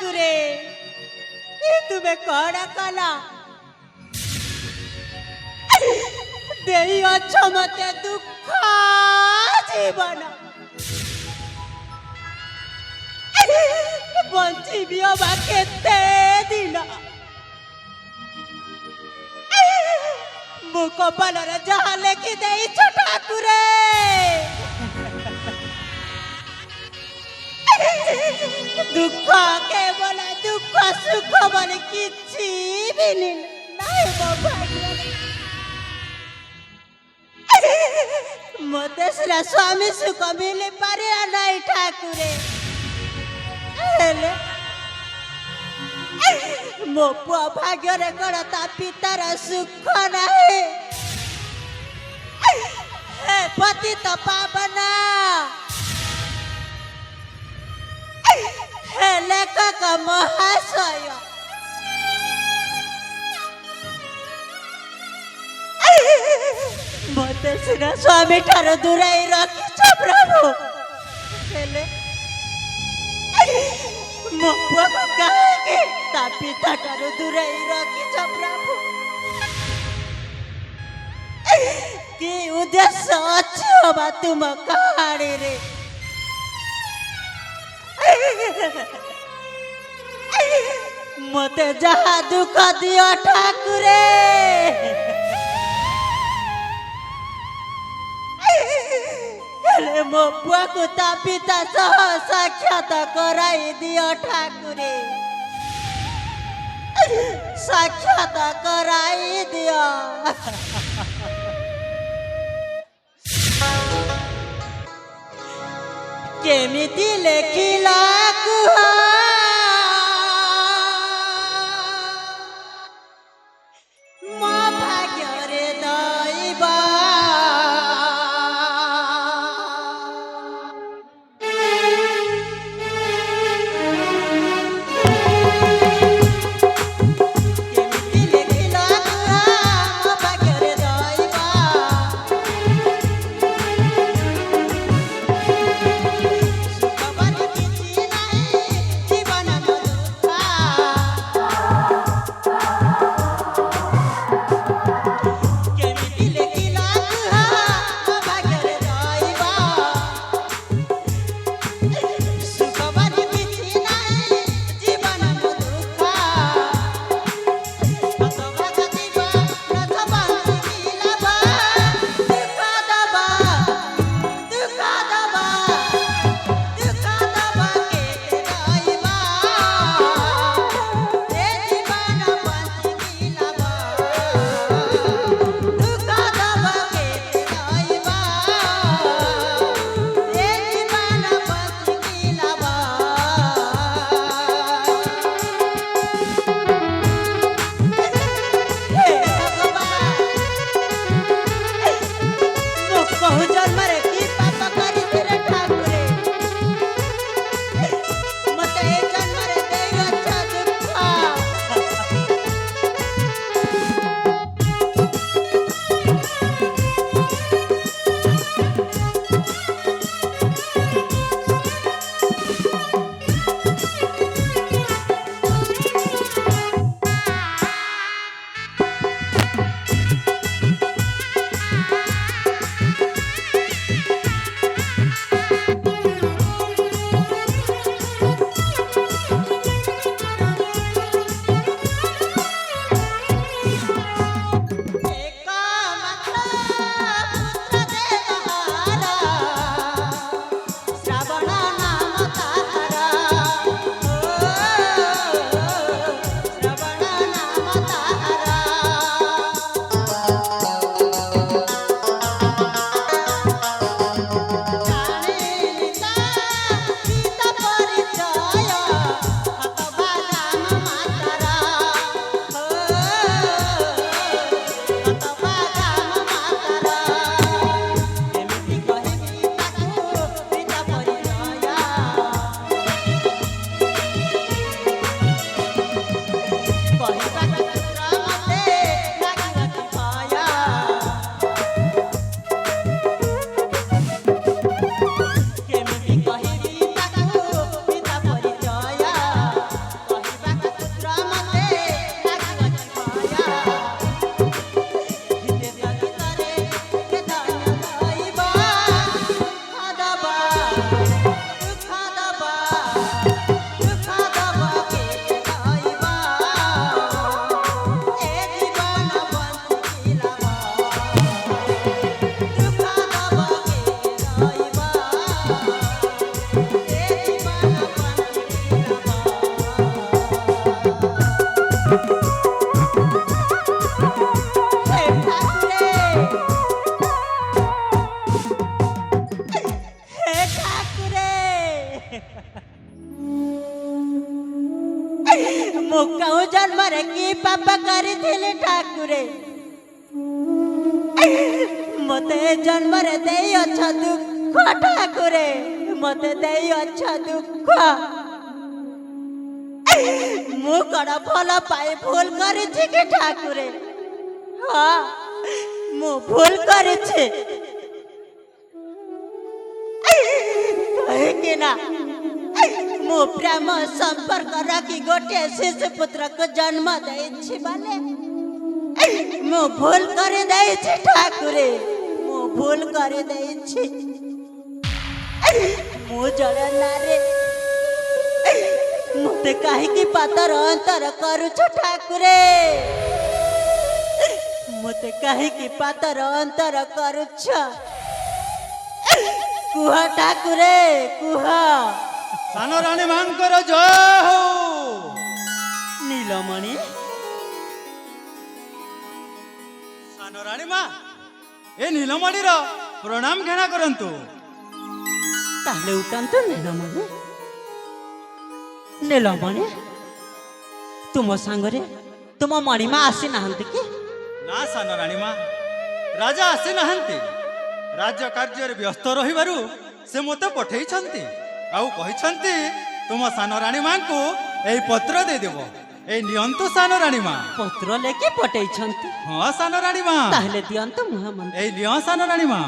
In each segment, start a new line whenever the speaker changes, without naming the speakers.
ठाकुरे तुमे कौन कला देई अच्छ मते दुख जीवन बंची अबा केते दिन मु कपाल जहा लेखि देई ठाकुरे दुख केवल दुख सुख बोले किछि भी नहीं मो भाग्य मते सिना स्वामी सुख मिली पारे नहीं ठाकुरे मो पुआ भाग्य रे कण ता पितार सुख नहीं पति तो पावना लेखक महाशय मत सिना स्वामी ठार दूराई रखिछ प्रभु मो पुआ को कहे ता पिता ठार दूराई रखिछ प्रभु कि उद्देश्य अच्छी होबा तुम कहानी रे मते जहा दुख दियो ठाकुरे मो पुआ को ता पिता सह साक्षात कराई दियो ठाकुरे साक्षात कराई दियो केमिति लेखिला कुहा मो भाग्य रे दैवा केमिति लेखिला कुहा मो भाग्य रे दैवा सुख बनी किछि नहीं जन्मरे की पाप करिथिले ठाकुरे मते जन्मरे देई अच्छा दुख ठाकुरे मते देई अच्छा दुख मु कड़ा फल पाई भूल करिछि कि ठाकुरे हाँ मु भूल करिछि कहे ना मु प्रेम संपर्क रखी गोटे शिशु पुत्र को जन्म देछि बाले मु भूल कर देछि ठाकुरे मु भूल कर देछि मु जड़े नारे मते काहे की पातर अंतर करूछ ठाकुरे मते काहे की पातर अंतर करूछ कुह ठाकुरे कुह
सानो रानी मांकर जय हो
नीलमणि
सानो रानी मां ए नीलमणि रो प्रणाम घेना करंतु
ताले उठंतु नीलमणि नीलमणि तुम सांगरे तुम मणिमा आसी नाहंती कि
ना सानो रानी मां राजा आसी नाहंती राज्य कार्य व्यस्त रहिबारु से मते पठेई छंती आउ कहि छंती तुम सानो रानी मां को एई पत्र दे देबो ए नियंतु सानो रानी मां
पत्र लेके पठेई छंती
हां सानो रानी मां
ताहले दियंतु महामंत्री
ए लियो सानो रानी मां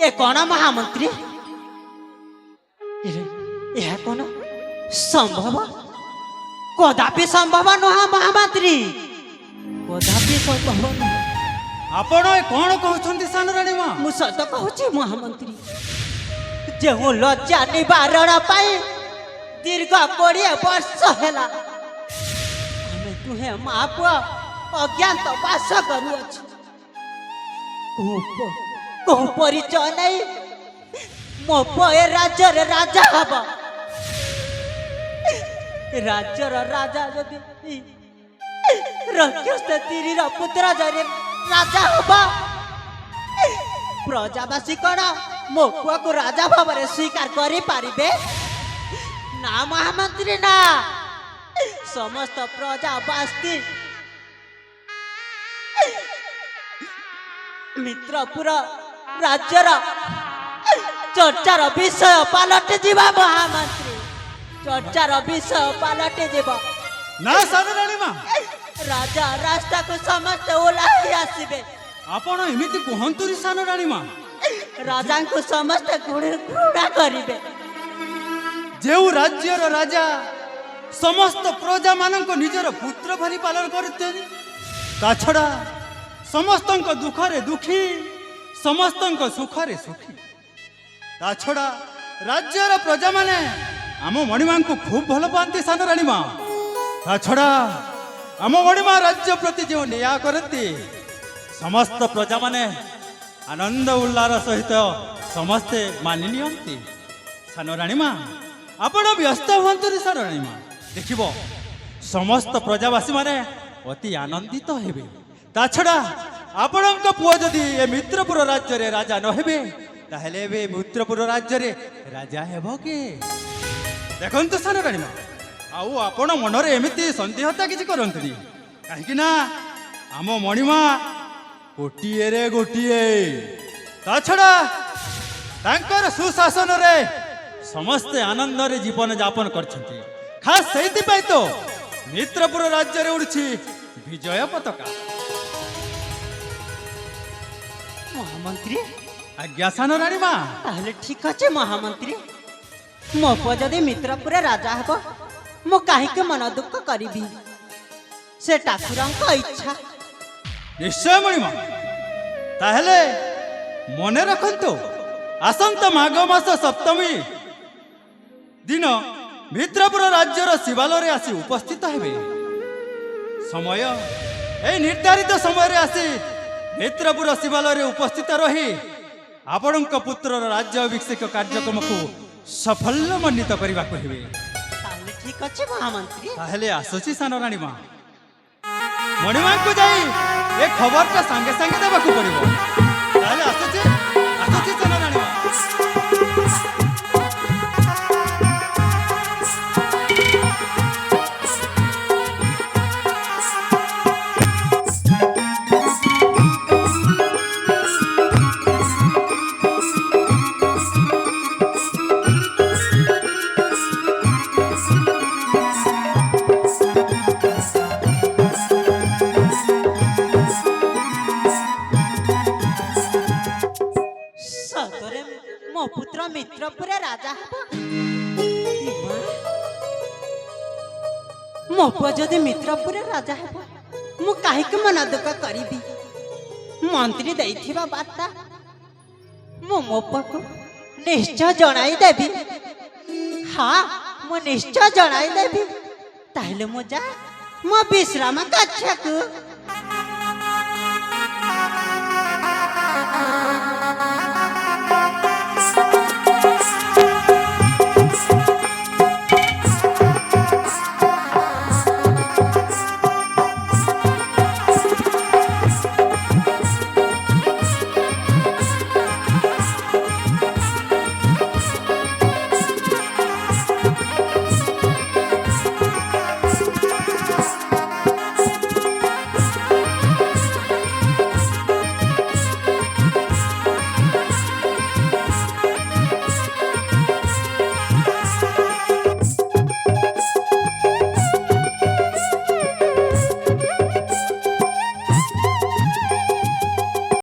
ए कोन महामंत्री यह कोन संभव कदापि संभव नुह महामंत्री कदापि संभव नुह
आपण ए कोन कहउछंती सानो रानी मां
मु सत कहूची महामंत्री जे हूँ लज्जा निवारण पाई दीर्घ 20 वर्ष हेला हमें तुहे माँ पुआ अज्ञात बास करुअछ कहूँ परिचय नहीं मो पुए राज्यर राजा हब राज्यर राजा जदि राक्षस तीर पुत्र जरे राजा हबा प्रजावासी कौन मो पुआ को राजा भाव स्वीकार करि पारिबे ना महामंत्री ना समस्त प्रजावासी मित्रपुर राज्यर चर्चार विषय पलटि जीवा महामंत्री चर्चार विषय पलटि जीवा
ना सानो रानी मां
राजा रास्ता को समस्त ओलाही आसीबे
आपण एमिति कहंतुरी सानो रानी मां
राजा को समस्त घृणा करिबे
जेउ राज्यर राजा समस्त प्रजा मानक निजर पुत्र भरी पालन करते ता छड़ा समस्तंक दुखरे दुखी समस्तंक सुखरे सुखी ता छड़ा राज्यर प्रजा माने आम मणिमा को खूब भल पाती सानो रानी मां ता छड़ा आम मणिमा राज्य प्रति जो न्याय करती समस्त प्रजा माने आनंद उल्लार सहित समस्ते मानि नियंती सानो रानी मां आपण व्यस्त हुअंतु सानो रानी मां देखिबो समस्त प्रजावासी माने अति आनंदित हेबे ता छड़ा आपणक पुओ जदि ए मित्रपुर राज्य रे राजा न हेबे ताहले बे मित्रपुर राज्य रे राजा हेबो के देखंतु सानो रानी मां आउ आपण मनरे एमिति संदेहता किछि करंतुनी काहेकि ना आम मणिमा गोटिए रे गोटिए ता छड़ा तांकर सुशासन रे समस्ते आनंद रे जीवन यापन करछंती खास सेति पाई तो मित्रपुर राज्य रे उड़छि विजय पताका
महामंत्री
आज्ञा सानो रानी मां
ताहले ठीक अछि महामंत्री मो पुआ जदि मित्रपुर राजा हबो मो काहे के मन दुख करिबी से ठाकुरंक इच्छा
निश्चय मणिमा ताहले मने रखंतु आसंत माघ मास सप्तमी दिन मित्रपुर राज्यर शिवालय रे आसी उपस्थित हेबे समय ए निर्धारित समय रे आसी मित्रपुर शिवालय रे उपस्थित रही आपणक पुत्र राज्य अभिषेक कार्यक्रम को सफल मन्वित करने को हेबे
ताहले ठीक अछि महामंत्री
ताहले आसोची सानो रानी मां मणिमा को जाई ए खबर का संगे संगे देबा को पड़िबो ताहले आसोची
ପରେ ମୋ ପୁତ୍ର ମିତ୍ରପୁରେ ରାଜା ହେବ। ଏ ମା, ମୋ ପୁଅ ଯଦି ମିତ୍ରପୁରେ ରାଜା ହେବ ମୁଁ କାହିଁକି ମନ ଦୁଃଖ କରିବି? ମନ୍ତ୍ରୀ ଦେଇଥିବା ବାର୍ତ୍ତା ମୁଁ ମୋ ପୁଅକୁ ନିଶ୍ଚୟ ଜଣାଇ ଦେବି। ହଁ, ମୁଁ ନିଶ୍ଚୟ ଜଣାଇ ଦେବି। ତାହେଲେ ମୁଁ ଯା ମୋ ବିଶ୍ରାମ କକ୍ଷକୁ।